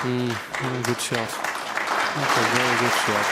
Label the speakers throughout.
Speaker 1: Very good shot. That's a very good shot.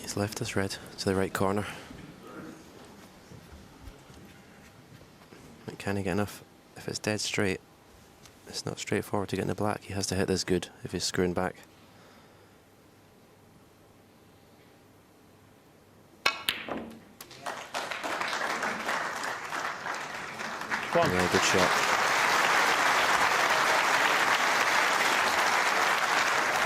Speaker 2: He's left us red to the right corner. But can he get enough? If it's dead straight, it's not straightforward to get in the black. He has to hit this good if he's screwing back. Yeah, good shot.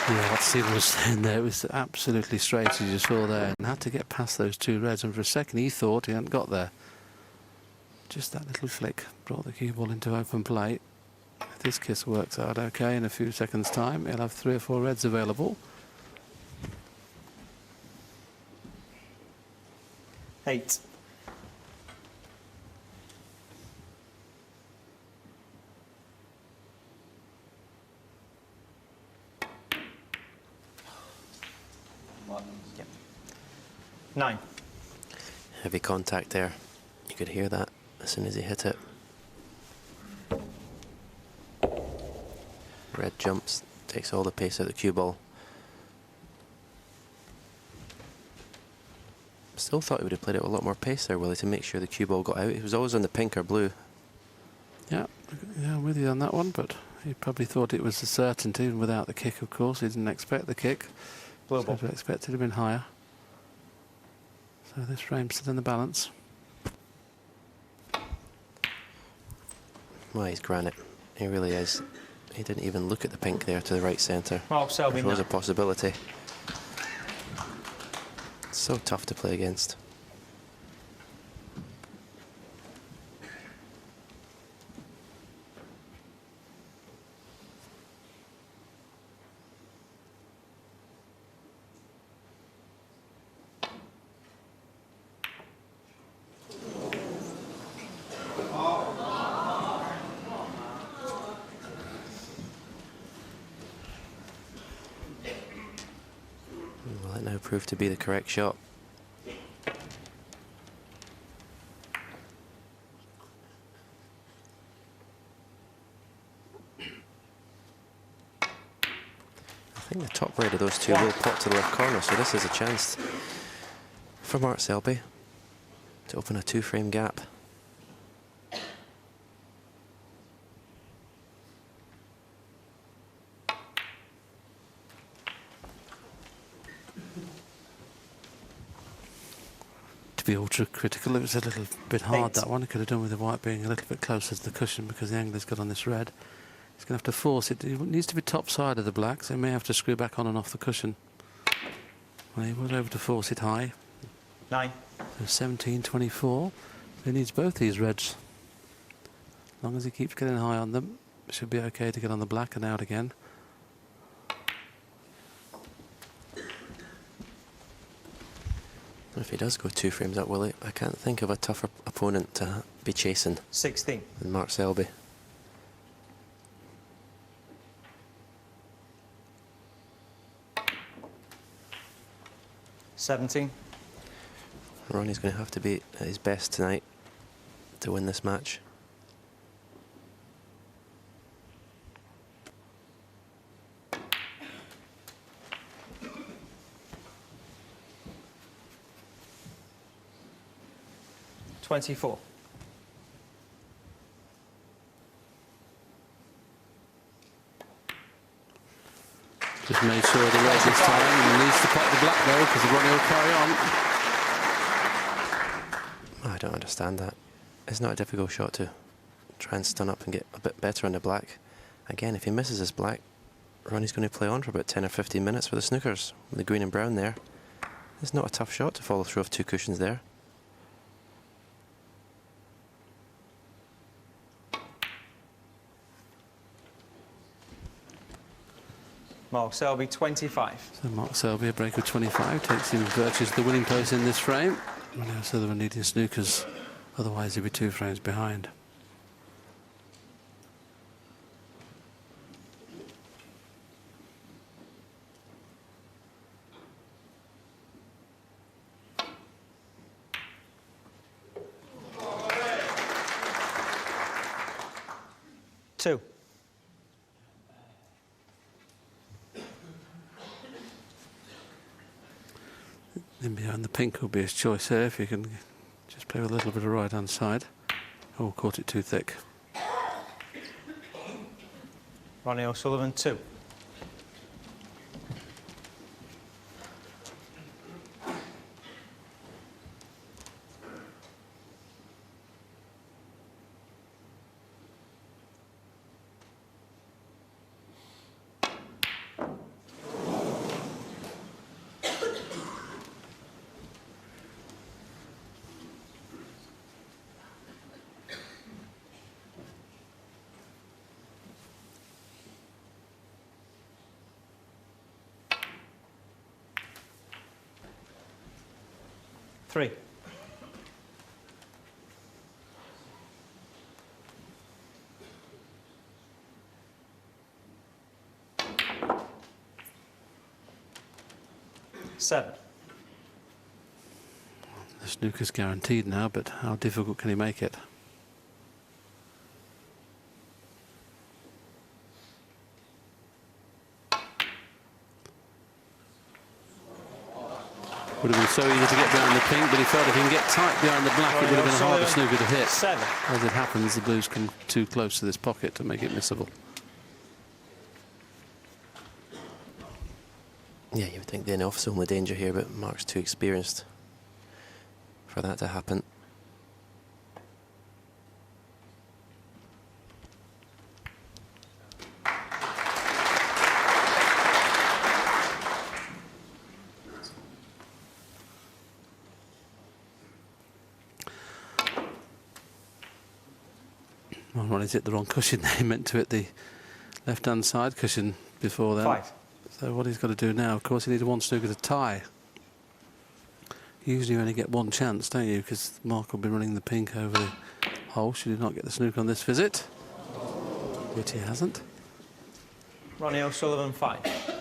Speaker 1: Yeah, what Stephen was saying there, it was absolutely straight as you saw there, and had to get past those two reds, and for a second he thought he hadn't got there. Just that little flick brought the cue ball into open play. If this kiss works out okay in a few seconds' time, he'll have 3 or 4 reds available.
Speaker 3: 8. Yep. 9.
Speaker 2: Heavy contact there. You could hear that as soon as he hit it. Red jumps, takes all the pace out of the cue ball. Still thought he would have played it with a lot more pace there, Willie, to make sure the cue ball got out. He was always on the pink or blue.
Speaker 1: Yeah, I'm with you on that one, but he probably thought it was a certainty, and without the kick, of course, he didn't expect the kick.
Speaker 3: Blue ball.
Speaker 1: So he expected to have been higher. So this frame's still in the balance.
Speaker 2: Well, he's granite. He really is. He didn't even look at the pink there to the right centre.
Speaker 3: Well, Selby,
Speaker 2: It was a possibility. It's so tough to play against. Well, it now proved to be the correct shot. I think the top red of those two will pop to the left corner, so this is a chance for Mark Selby to open a 2-frame gap.
Speaker 1: To be ultra critical, it was a little bit hard, that one. It could have done with the white being a little bit closer to the cushion because the angle he's got on this red. He's going to have to force it. It needs to be top side of the black, so he may have to screw back on and off the cushion. Well, he was able to force it high.
Speaker 3: 9.
Speaker 1: So 17-24. He needs both these reds. As long as he keeps getting high on them, it should be okay to get on the black and out again.
Speaker 2: If he does go 2 frames up, Willie, I can't think of a tougher opponent to be chasing
Speaker 3: 16.
Speaker 2: than Mark Selby.
Speaker 3: 17.
Speaker 2: Ronnie's going to have to be at his best tonight to win this match.
Speaker 3: $24.
Speaker 1: Just made sure of the red this time, and he needs to pop the black though, because Ronnie will carry on.
Speaker 2: I don't understand that. It's not a difficult shot to try and stun up and get a bit better on the black. Again, if he misses his black, Ronnie's going to play on for about 10 or 15 minutes with the snookers, with the green and brown there. It's not a tough shot to follow through of 2 cushions there.
Speaker 3: Mark Selby, 25.
Speaker 1: So Mark Selby, a break of 25, takes in virtues the winning place in this frame. Ronnie O'Sullivan leading snookers, otherwise he'd be 2 frames behind.
Speaker 3: Two.
Speaker 1: In behind the pink will be his choice here, if you can just play with a little bit of right hand side. Oh, caught it too thick.
Speaker 3: Ronnie O'Sullivan, 2. Three. Seven.
Speaker 1: The snooker's guaranteed now, but how difficult can he make it? Would have been so easy to get behind the pink, but he felt if he can get tight behind the black, it would have been a harder snooker to hit.
Speaker 3: 7.
Speaker 1: As it happens, the blues come too close to this pocket to make it missable.
Speaker 2: Yeah, you would think the enough's only danger here, but Mark's too experienced for that to happen.
Speaker 1: Well, Ronnie's hit the wrong cushion there. He meant to hit the left-hand side cushion before then.
Speaker 3: 5.
Speaker 1: So what he's got to do now, of course, he needs 1 snooker to tie. Usually you only get 1 chance, don't you? Because Mark will be running the pink over the hole. Should he not get the snooker on this visit, which he hasn't.
Speaker 3: Ronnie O'Sullivan, 5.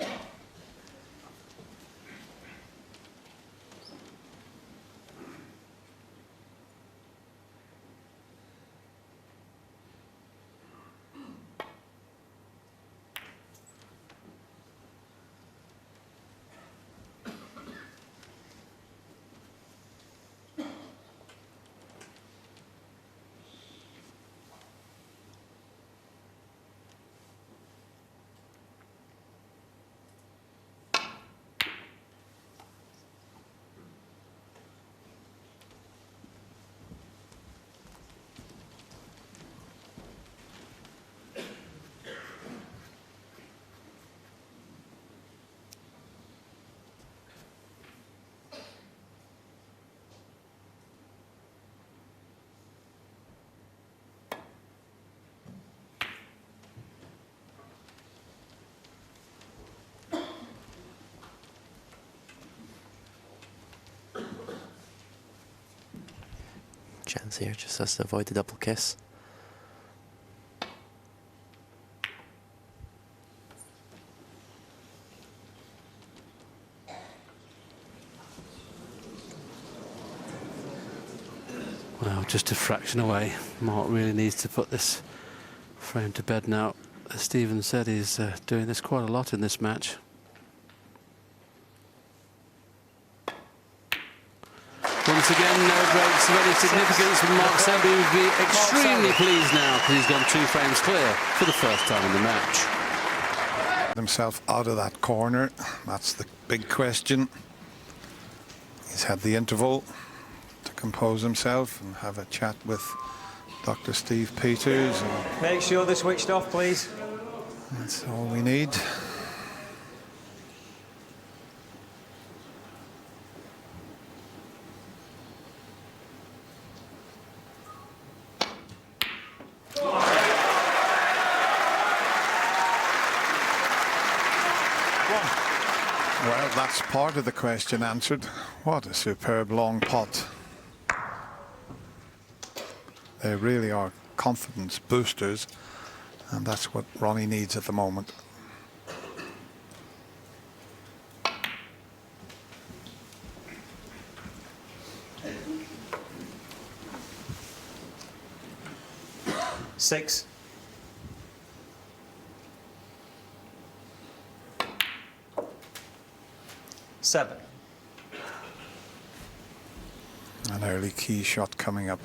Speaker 2: Chance here, just has to avoid the double kiss.
Speaker 1: Well, just a fraction away. Mark really needs to put this frame to bed now. As Stephen said, he's doing this quite a lot in this match. Once again, no breaks of any significance from Mark Selby. Would be extremely pleased now because he's gone 2 frames clear for the first time in the match.
Speaker 4: Himself out of that corner, that's the big question. He's had the interval to compose himself and have a chat with Dr. Steve Peters. And
Speaker 3: Make sure they're switched off, please.
Speaker 4: that's all we need. that's part of the question answered. What a superb long pot. They really are confidence boosters, and that's what Ronnie needs at the moment.
Speaker 3: Six. Seven.
Speaker 4: An early key shot coming up.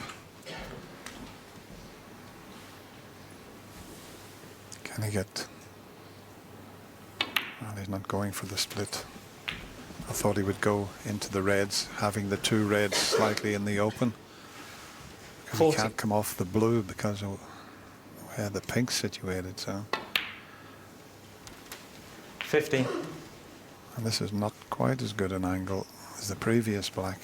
Speaker 4: Can he get... Well, he's not going for the split. I thought he would go into the reds, having the two reds slightly in the open. He can't come off the blue because of where the pink's situated, so...
Speaker 3: 15.
Speaker 4: And this is not quite as good an angle as the previous black.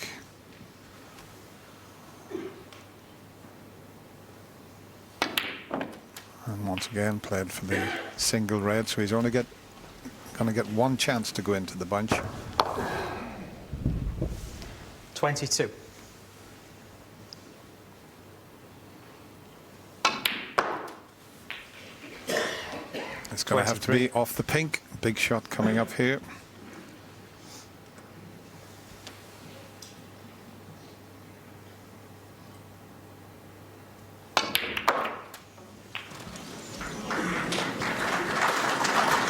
Speaker 4: And once again played for the single red, so he's only going to get one chance to go into the bunch.
Speaker 3: 22.
Speaker 4: It's going to have to be off the pink. Big shot coming up here.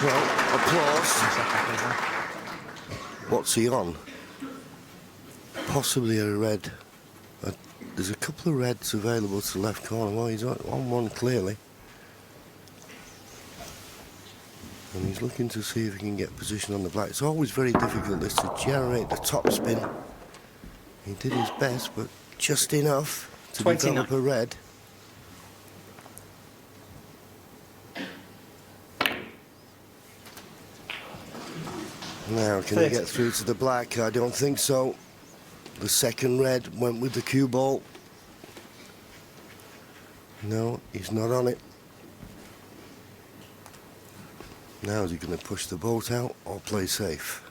Speaker 5: Well, applause. What's he on? Possibly a red. There's a couple of reds available to the left corner. Well, he's on one clearly. And he's looking to see if he can get position on the black. It's always very difficult this to generate the top spin. He did his best, but just enough to
Speaker 3: 29.
Speaker 5: develop a red. Now, can
Speaker 3: 30.
Speaker 5: he get through to the black? I don't think so. The second red went with the cue ball. No, he's not on it. Now is he going to push the boat out or play safe?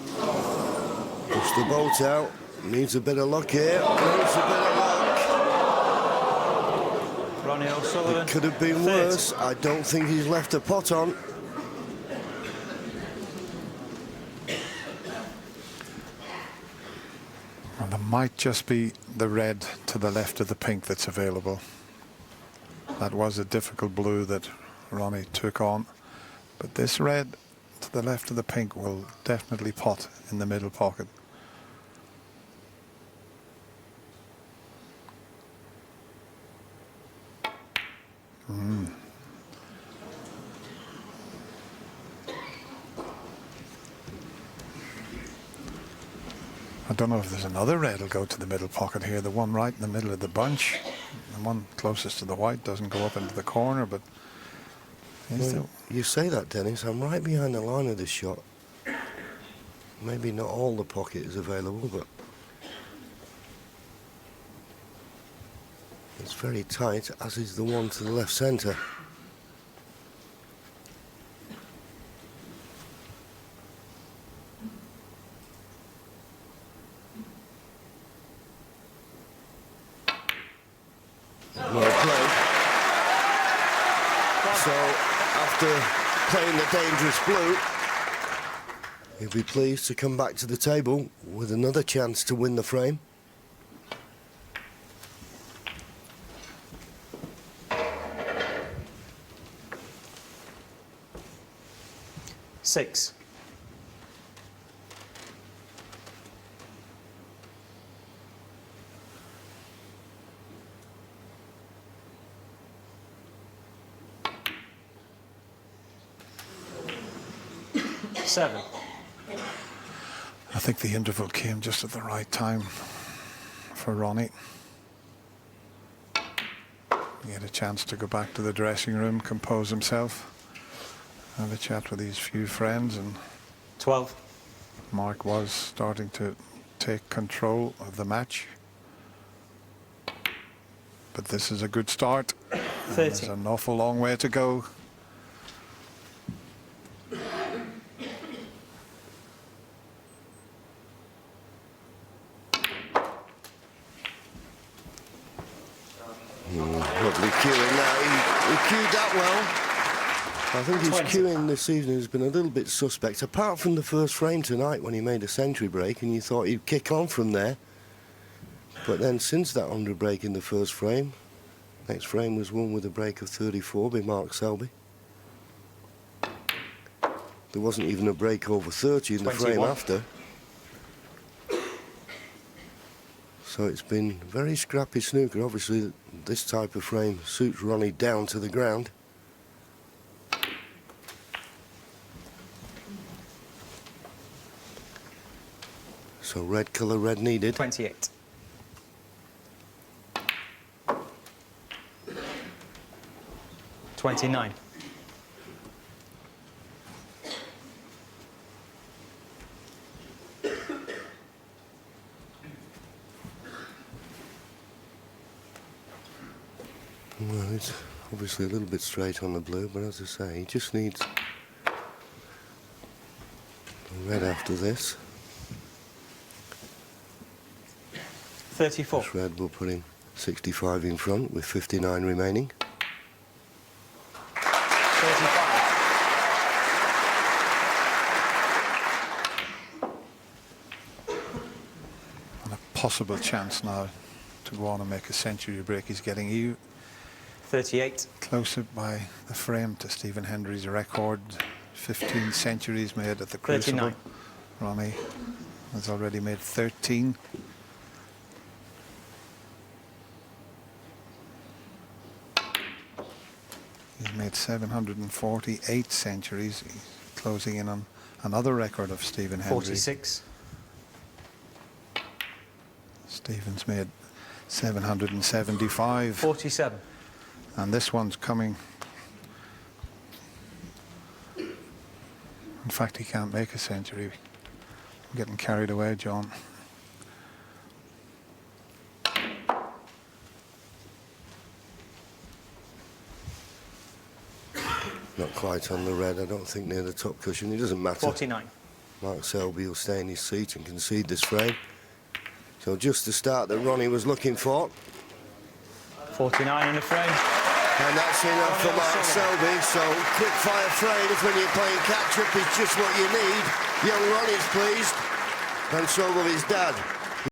Speaker 5: Push the boat out. Needs a bit of luck here. Needs a bit of luck.
Speaker 3: Ronnie O'Sullivan.
Speaker 5: It could have been
Speaker 3: 30.
Speaker 5: worse. I don't think he's left a pot on.
Speaker 4: Well, there might just be the red to the left of the pink that's available. That was a difficult blue that Ronnie took on. But this red to the left of the pink will definitely pot in the middle pocket. I don't know if there's another red will go to the middle pocket here. The one right in the middle of the bunch, the one closest to the white doesn't go up into the corner, but
Speaker 5: Well, you say that, Dennis. I'm right behind the line of this shot. Maybe not all the pocket is available, but it's very tight, as is the one to the left centre. Well played. So, after playing the dangerous blue, he'll be pleased to come back to the table with another chance to win the frame.
Speaker 3: Six. Seven.
Speaker 4: I think the interval came just at the right time for Ronnie. He had a chance to go back to the dressing room, compose himself, have a chat with his few friends, and
Speaker 3: 12.
Speaker 4: Mark was starting to take control of the match. But this is a good start There's
Speaker 3: 13.
Speaker 4: an awful long way to go.
Speaker 5: Lovely cueing now. He cued that well. I think his
Speaker 3: 20.
Speaker 5: cueing this evening has been a little bit suspect, apart from the first frame tonight when he made a century break and you thought he'd kick on from there. But then since that 100 break in the first frame, next frame was won with a break of 34 by Mark Selby. There wasn't even a break over 30 in the frame
Speaker 3: 21.
Speaker 5: after. So it's been very scrappy snooker. Obviously, this type of frame suits Ronnie down to the ground. So red colour, red needed.
Speaker 3: 28. $29.
Speaker 5: Well, it's obviously a little bit straight on the blue, but as I say, he just needs the red after this.
Speaker 3: 34.
Speaker 5: This red will put him 65 in front with 59 remaining.
Speaker 3: 35.
Speaker 4: And a possible chance now to go on and make a century break. He's getting you
Speaker 3: 38.
Speaker 4: closer by the frame to Stephen Hendry's record. 15 centuries made at the Crucible.
Speaker 3: 39.
Speaker 4: Ronnie has already made 13. He's made 748 centuries. He's closing in on another record of Stephen Hendry.
Speaker 3: 46.
Speaker 4: Stephen's made 775.
Speaker 3: 47.
Speaker 4: And this one's coming. In fact, he can't make a century. I'm getting carried away, John.
Speaker 5: Not quite on the red, I don't think, near the top cushion. It doesn't matter.
Speaker 3: 49.
Speaker 5: Mark Selby will stay in his seat and concede this frame. So just the start that Ronnie was looking for.
Speaker 3: 49 in a frame.
Speaker 5: And that's enough for Mark Selby. So quick fire frames when you're playing catch-up is just what you need. Young Ronnie's pleased. And so will his dad.